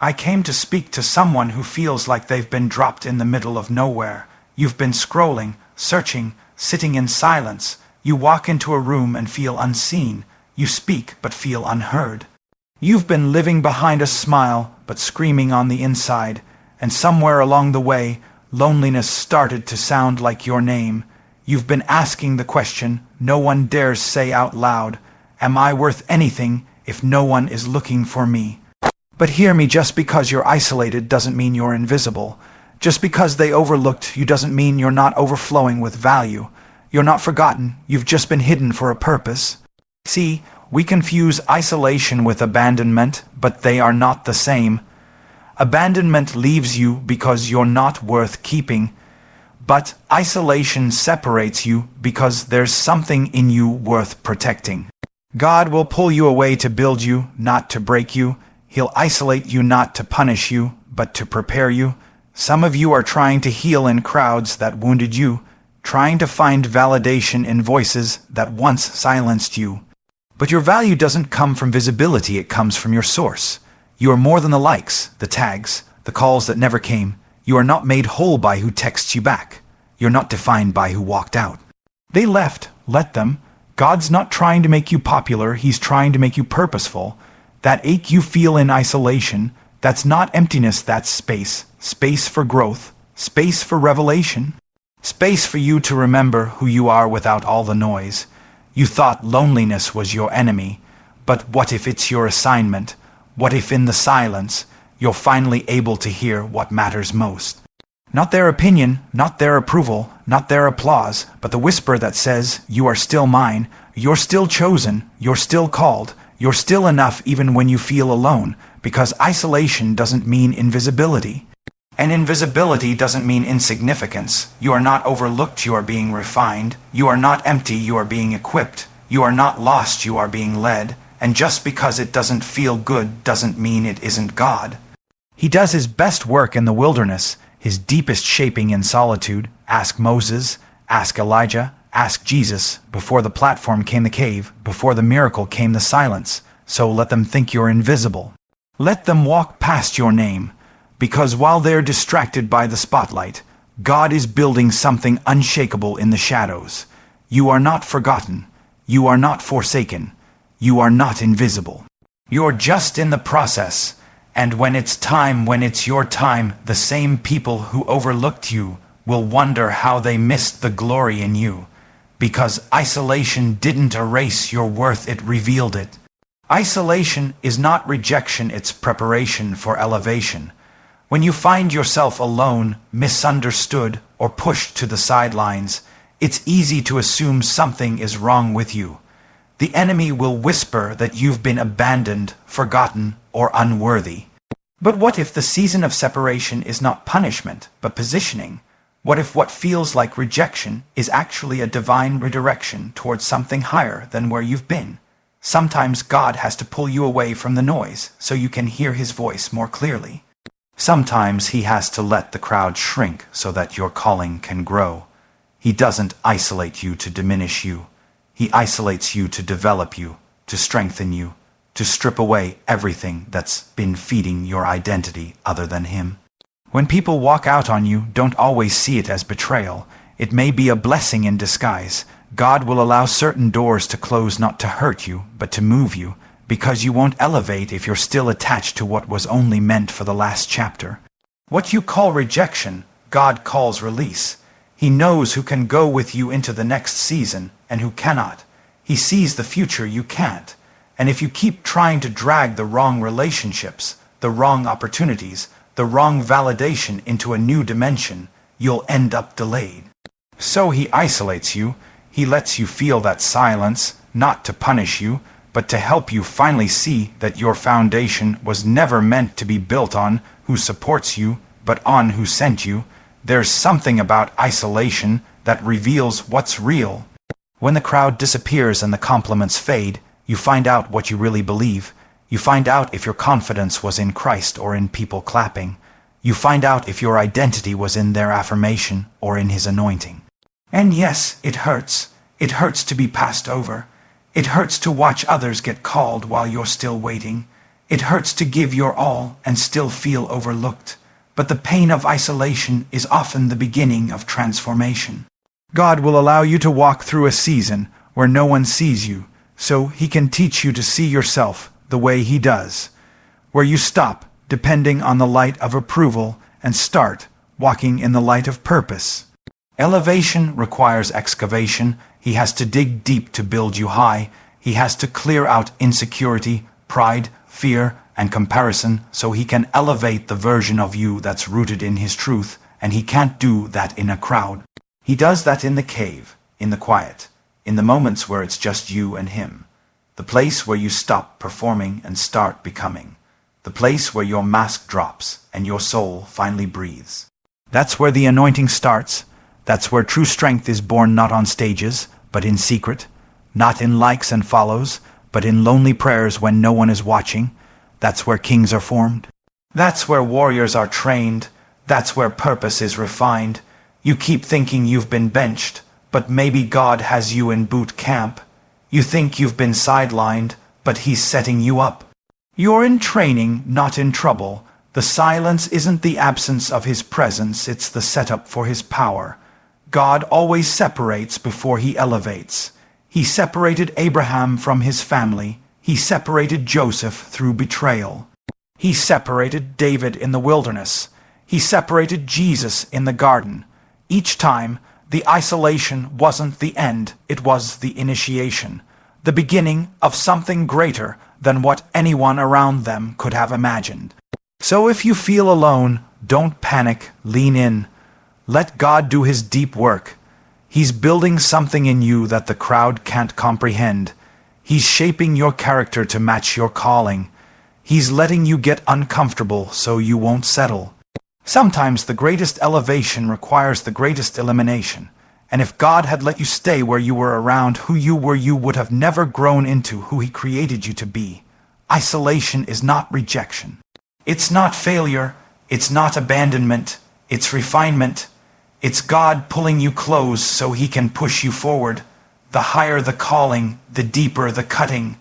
I came to speak to someone who feels like they've been dropped in the middle of nowhere. You've been scrolling, searching, sitting in silence. You walk into a room and feel unseen. You speak but feel unheard. You've been living behind a smile but screaming on the inside, and somewhere along the way, loneliness started to sound like your name. You've been asking the question no one dares say out loud, am I worth anything if no one is looking for me? But hear me, just because you're isolated doesn't mean you're invisible. Just because they overlooked you doesn't mean you're not overflowing with value. You're not forgotten, you've just been hidden for a purpose. See, we confuse isolation with abandonment, but they are not the same. Abandonment leaves you because you're not worth keeping, but isolation separates you because there's something in you worth protecting. God will pull you away to build you, not to break you. He'll isolate you not to punish you, but to prepare you. Some of you are trying to heal in crowds that wounded you, trying to find validation in voices that once silenced you. But your value doesn't come from visibility, it comes from your source. You are more than the likes, the tags, the calls that never came. You are not made whole by who texts you back. You're not defined by who walked out. They left, let them. God's not trying to make you popular, He's trying to make you purposeful. That ache you feel in isolation, that's not emptiness, that's space. Space for growth, space for revelation. Space for you to remember who you are without all the noise. You thought loneliness was your enemy, but what if it's your assignment? What if in the silence, you're finally able to hear what matters most? Not their opinion, not their approval, not their applause, but the whisper that says, you are still mine, you're still chosen, you're still called, you're still enough even when you feel alone, because isolation doesn't mean invisibility. And invisibility doesn't mean insignificance. You are not overlooked, you are being refined. You are not empty, you are being equipped. You are not lost, you are being led. And just because it doesn't feel good doesn't mean it isn't God. He does His best work in the wilderness, His deepest shaping in solitude. Ask Moses, ask Elijah, ask Jesus. Before the platform came the cave, before the miracle came the silence. So let them think you're invisible. Let them walk past your name. Because while they're distracted by the spotlight, God is building something unshakable in the shadows. You are not forgotten. You are not forsaken. You are not invisible. You're just in the process. And when it's time, when it's your time, the same people who overlooked you will wonder how they missed the glory in you. Because isolation didn't erase your worth, it revealed it. Isolation is not rejection, it's preparation for elevation. When you find yourself alone, misunderstood, or pushed to the sidelines, it's easy to assume something is wrong with you. The enemy will whisper that you've been abandoned, forgotten, or unworthy. But what if the season of separation is not punishment, but positioning? What if what feels like rejection is actually a divine redirection towards something higher than where you've been? Sometimes God has to pull you away from the noise so you can hear His voice more clearly. Sometimes He has to let the crowd shrink so that your calling can grow. He doesn't isolate you to diminish you. He isolates you to develop you, to strengthen you, to strip away everything that's been feeding your identity other than Him. When people walk out on you, don't always see it as betrayal. It may be a blessing in disguise. God will allow certain doors to close not to hurt you, but to move you, because you won't elevate if you're still attached to what was only meant for the last chapter. What you call rejection, God calls release. He knows who can go with you into the next season and who cannot. He sees the future you can't. And if you keep trying to drag the wrong relationships, the wrong opportunities, the wrong validation into a new dimension, you'll end up delayed. So He isolates you. He lets you feel that silence, not to punish you, but to help you finally see that your foundation was never meant to be built on who supports you, but on who sent you. There's something about isolation that reveals what's real. When the crowd disappears and the compliments fade, you find out what you really believe. You find out if your confidence was in Christ or in people clapping. You find out if your identity was in their affirmation or in His anointing. And yes, it hurts. It hurts to be passed over. It hurts to watch others get called while you're still waiting. It hurts to give your all and still feel overlooked. But the pain of isolation is often the beginning of transformation. God will allow you to walk through a season where no one sees you, so He can teach you to see yourself the way He does. Where you stop depending on the light of approval and start walking in the light of purpose. Elevation requires excavation. He has to dig deep to build you high. He has to clear out insecurity, pride, fear, and comparison so He can elevate the version of you that's rooted in His truth, and He can't do that in a crowd. He does that in the cave, in the quiet, in the moments where it's just you and Him. The place where you stop performing and start becoming. The place where your mask drops and your soul finally breathes. That's where the anointing starts. That's where true strength is born, not on stages, but in secret. Not in likes and follows, but in lonely prayers when no one is watching. That's where kings are formed. That's where warriors are trained. That's where purpose is refined. You keep thinking you've been benched, but maybe God has you in boot camp. You think you've been sidelined, but He's setting you up. You're in training, not in trouble. The silence isn't the absence of His presence, it's the setup for His power. God always separates before He elevates. He separated Abraham from his family. He separated Joseph through betrayal. He separated David in the wilderness. He separated Jesus in the garden. Each time, the isolation wasn't the end, it was the initiation, the beginning of something greater than what anyone around them could have imagined. So if you feel alone, don't panic, lean in. Let God do His deep work. He's building something in you that the crowd can't comprehend. He's shaping your character to match your calling. He's letting you get uncomfortable so you won't settle. Sometimes the greatest elevation requires the greatest elimination. And if God had let you stay where you were around who you were, you would have never grown into who He created you to be. Isolation is not rejection. It's not failure. It's not abandonment. It's refinement. It's God pulling you close so He can push you forward. The higher the calling, the deeper the cutting.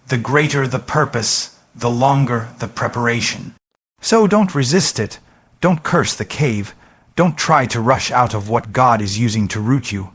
The greater the purpose, the longer the preparation. So don't resist it. Don't curse the cave. Don't try to rush out of what God is using to root you.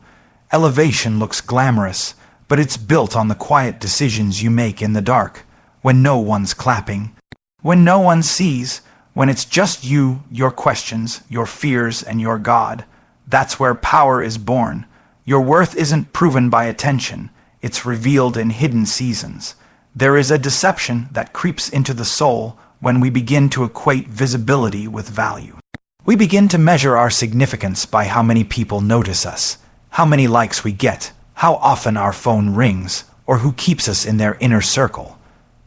Elevation looks glamorous, but it's built on the quiet decisions you make in the dark, when no one's clapping, when no one sees, when it's just you, your questions, your fears, and your God. That's where power is born. Your worth isn't proven by attention. It's revealed in hidden seasons. There is a deception that creeps into the soul when we begin to equate visibility with value. We begin to measure our significance by how many people notice us, how many likes we get, how often our phone rings, or who keeps us in their inner circle.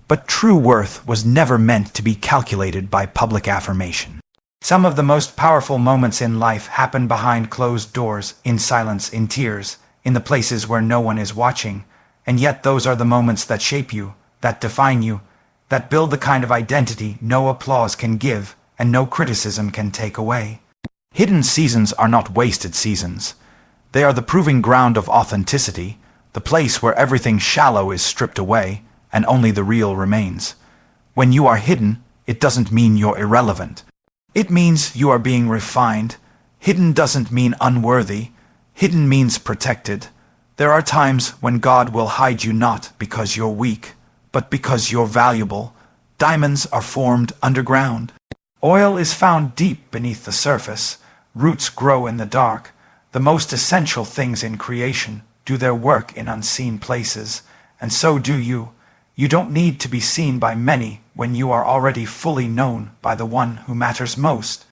But true worth was never meant to be calculated by public affirmation. Some of the most powerful moments in life happen behind closed doors, in silence, in tears, in the places where no one is watching, and yet those are the moments that shape you, that define you, that build the kind of identity no applause can give and no criticism can take away. Hidden seasons are not wasted seasons. They are the proving ground of authenticity, the place where everything shallow is stripped away and only the real remains. When you are hidden, it doesn't mean you're irrelevant. It means you are being refined. Hidden doesn't mean unworthy. Hidden means protected. There are times when God will hide you not because you're weak, but because you're valuable. Diamonds are formed underground. Oil is found deep beneath the surface. Roots grow in the dark. The most essential things in creation do their work in unseen places, and so do you. You don't need to be seen by many when you are already fully known by the one who matters most.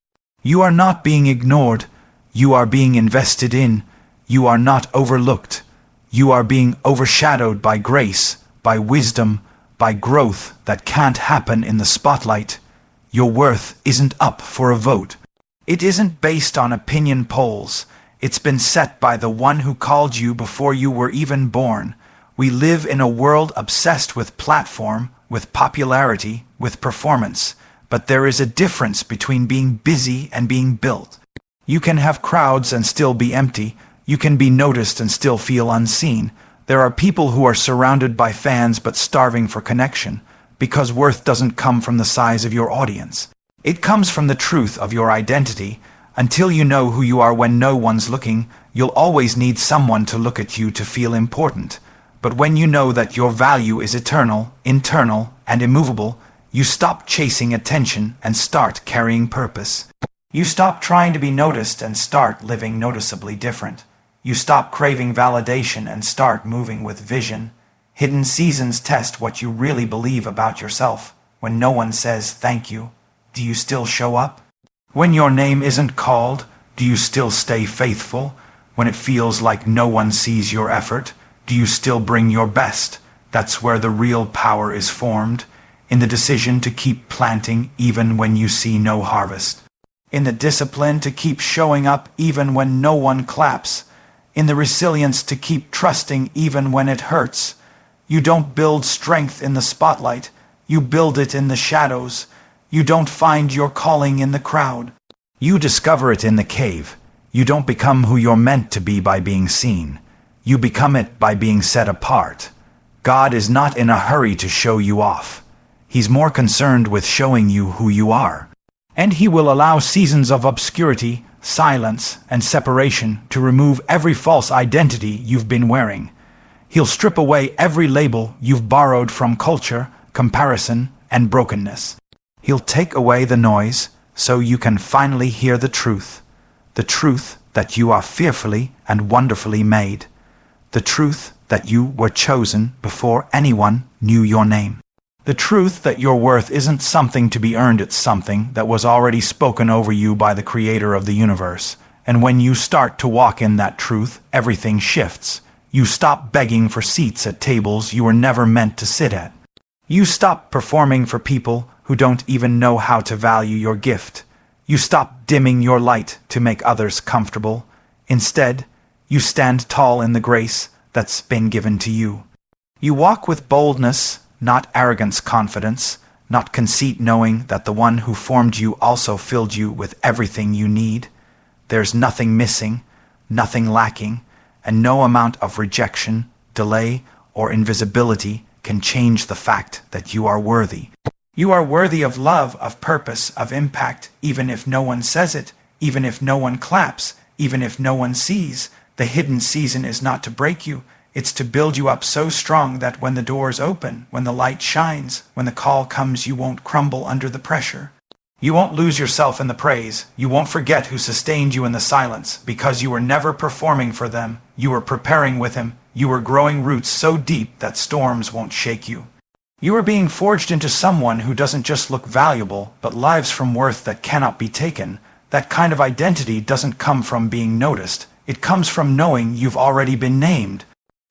You are not being ignored. You are being invested in. You are not overlooked. You are being overshadowed by grace, by wisdom, by growth that can't happen in the spotlight. Your worth isn't up for a vote. It isn't based on opinion polls. It's been set by the one who called you before you were even born. We live in a world obsessed with platform, with popularity, with performance. But there is a difference between being busy and being built. You can have crowds and still be empty. You can be noticed and still feel unseen. There are people who are surrounded by fans but starving for connection. because worth doesn't come from the size of your audience. It comes from the truth of your identity. Until you know who you are when no one's looking, you'll always need someone to look at you to feel important. But when you know that your value is eternal, internal, and immovable, you stop chasing attention and start carrying purpose. You stop trying to be noticed and start living noticeably different. You stop craving validation and start moving with vision. Hidden seasons test what you really believe about yourself. When no one says thank you, do you still show up? When your name isn't called, do you still stay faithful? When it feels like no one sees your effort, do you still bring your best? That's where the real power is formed, in the decision to keep planting even when you see no harvest. In the discipline to keep showing up even when no one claps. In the resilience to keep trusting even when it hurts. You don't build strength in the spotlight, you build it in the shadows. You don't find your calling in the crowd. You discover it in the cave. You don't become who you're meant to be by being seen. You become it by being set apart. God is not in a hurry to show you off. He's more concerned with showing you who you are. And he will allow seasons of obscurity, silence, and separation to remove every false identity you've been wearing. He'll strip away every label you've borrowed from culture, comparison, and brokenness. He'll take away the noise so you can finally hear the truth that you are fearfully and wonderfully made, the truth that you were chosen before anyone knew your name, the truth that your worth isn't something to be earned, it's something that was already spoken over you by the creator of the universe. And when you start to walk in that truth, everything shifts. You stop begging for seats at tables you were never meant to sit at. You stop performing for people who don't even know how to value your gift. You stop dimming your light to make others comfortable. Instead, you stand tall in the grace that's been given to you. You walk with boldness, not arrogance, confidence, not conceit, knowing that the one who formed you also filled you with everything you need. There's nothing missing, nothing lacking, and no amount of rejection, delay, or invisibility can change the fact that you are worthy. You are worthy of love, of purpose, of impact, even if no one says it, even if no one claps, even if no one sees. The hidden season is not to break you. It's to build you up so strong that when the doors open, when the light shines, when the call comes, you won't crumble under the pressure. You won't lose yourself in the praise. You won't forget who sustained you in the silence, because you were never performing for them. You were preparing with him. You were growing roots so deep that storms won't shake you. You are being forged into someone who doesn't just look valuable, but lives from worth that cannot be taken. That kind of identity doesn't come from being noticed. It comes from knowing you've already been named.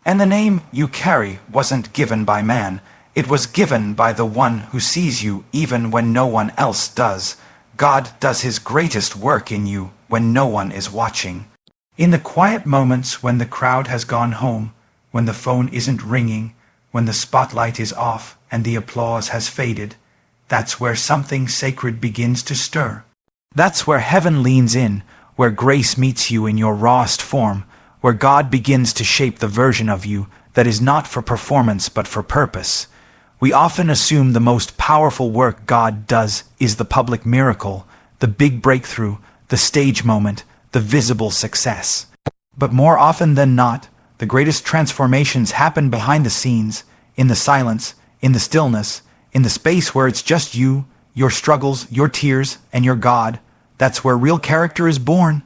And the name you carry wasn't given by man. It was given by the one who sees you even when no one else does. God does his greatest work in you when no one is watching. In the quiet moments when the crowd has gone home, when the phone isn't ringing, when the spotlight is off and the applause has faded, that's where something sacred begins to stir. That's where heaven leans in, where grace meets you in your rawest form, where God begins to shape the version of you that is not for performance but for purpose. We often assume the most powerful work God does is the public miracle, the big breakthrough, the stage moment, the visible success. But more often than not, the greatest transformations happen behind the scenes, in the silence, in the stillness, in the space where it's just you, your struggles, your tears, and your God. That's where real character is born.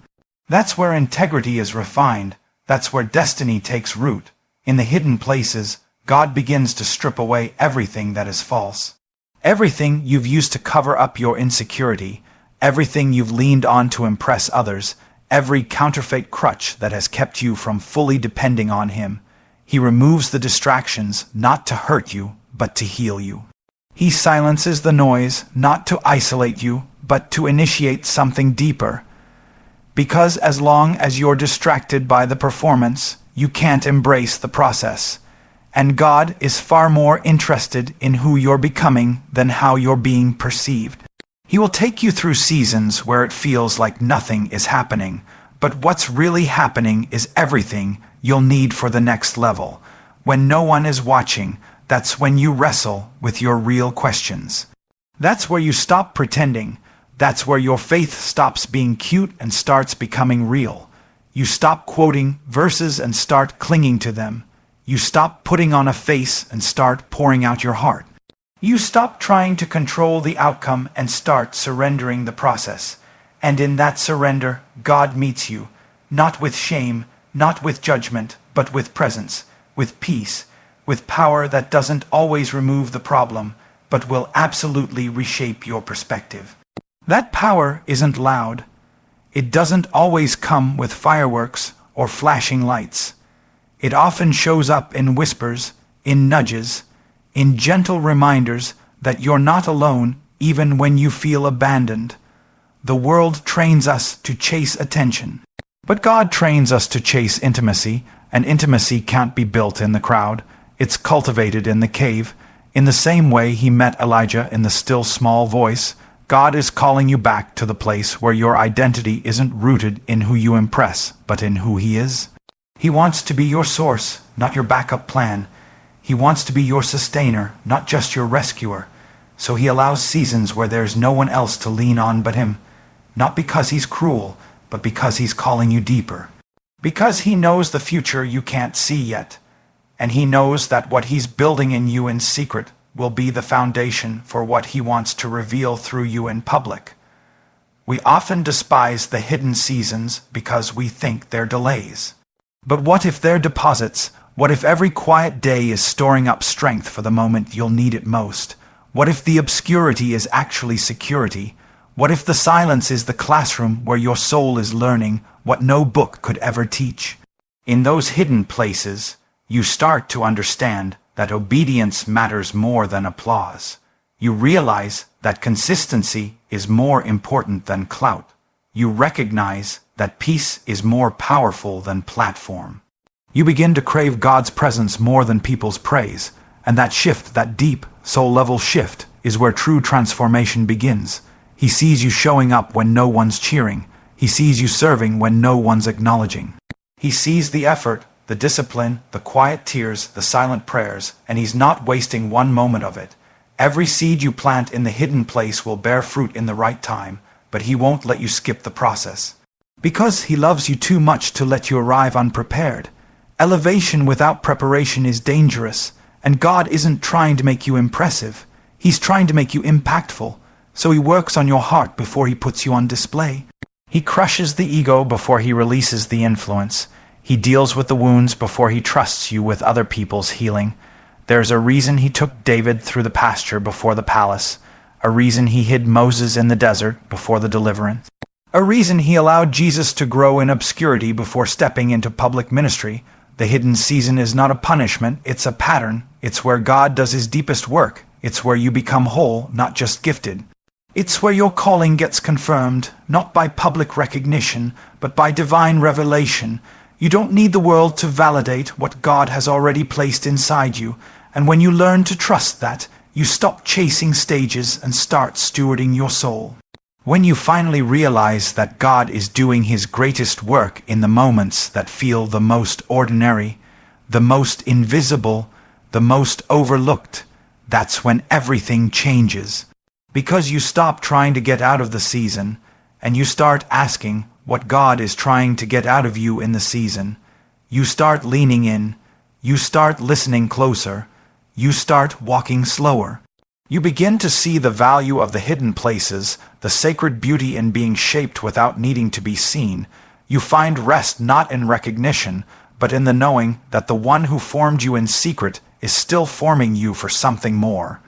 That's where integrity is refined. That's where destiny takes root. In the hidden places, God begins to strip away everything that is false. Everything you've used to cover up your insecurity, everything you've leaned on to impress others, every counterfeit crutch that has kept you from fully depending on him. He removes the distractions not to hurt you, but to heal you. He silences the noise not to isolate you, but to initiate something deeper. Because as long as you're distracted by the performance, you can't embrace the process. And God is far more interested in who you're becoming than how you're being perceived. He will take you through seasons where it feels like nothing is happening, but what's really happening is everything you'll need for the next level. When no one is watching, That's when you wrestle with your real questions. That's where you stop pretending. That's where your faith stops being cute and starts becoming real. You stop quoting verses and start clinging to them. You stop putting on a face and start pouring out your heart. You stop trying to control the outcome and start surrendering the process. And in that surrender, God meets you, not with shame, not with judgment, but with presence, with peace, with power that doesn't always remove the problem, but will absolutely reshape your perspective. That power isn't loud. It doesn't always come with fireworks or flashing lights. It often shows up in whispers, in nudges, in gentle reminders that you're not alone even when you feel abandoned. The world trains us to chase attention. But God trains us to chase intimacy, and intimacy can't be built in the crowd. It's cultivated in the cave. In the same way He met Elijah in the still small voice, God is calling you back to the place where your identity isn't rooted in who you impress, but in who He is. He wants to be your source, not your backup plan. He wants to be your sustainer, not just your rescuer. So He allows seasons where there's no one else to lean on but Him. Not because He's cruel, but because He's calling you deeper. Because He knows the future you can't see yet. And He knows that what He's building in you in secret will be the foundation for what He wants to reveal through you in public. We often despise the hidden seasons because we think they're delays. But what if they're deposits? What if every quiet day is storing up strength for the moment you'll need it most? What if the obscurity is actually security? What if the silence is the classroom where your soul is learning what no book could ever teach? In those hidden places, you start to understand that obedience matters more than applause. You realize that consistency is more important than clout. You recognize that peace is more powerful than platform. You begin to crave God's presence more than people's praise, and that shift, that deep, soul-level shift, is where true transformation begins. He sees you showing up when no one's cheering. He sees you serving when no one's acknowledging. He sees the effort, the discipline, the quiet tears, the silent prayers, and He's not wasting one moment of it. Every seed you plant in the hidden place will bear fruit in the right time, but He won't let you skip the process. Because He loves you too much to let you arrive unprepared. Elevation without preparation is dangerous, and God isn't trying to make you impressive. He's trying to make you impactful. So He works on your heart before He puts you on display. He crushes the ego before He releases the influence. He deals with the wounds before He trusts you with other people's healing. There's a reason He took David through the pasture before the palace, a reason He hid Moses in the desert before the deliverance, a reason He allowed Jesus to grow in obscurity before stepping into public ministry. The hidden season is not a punishment, it's a pattern. It's where God does His deepest work. It's where you become whole, not just gifted. It's where your calling gets confirmed, not by public recognition, but by divine revelation. You don't need the world to validate what God has already placed inside you, and when you learn to trust that, you stop chasing stages and start stewarding your soul. When you finally realize that God is doing His greatest work in the moments that feel the most ordinary, the most invisible, the most overlooked, that's when everything changes. Because you stop trying to get out of the season, and you start asking what God is trying to get out of you in the season. You start leaning in, you start listening closer, you start walking slower. You begin to see the value of the hidden places, the sacred beauty in being shaped without needing to be seen. You find rest not in recognition, but in the knowing that the one who formed you in secret is still forming you for something more.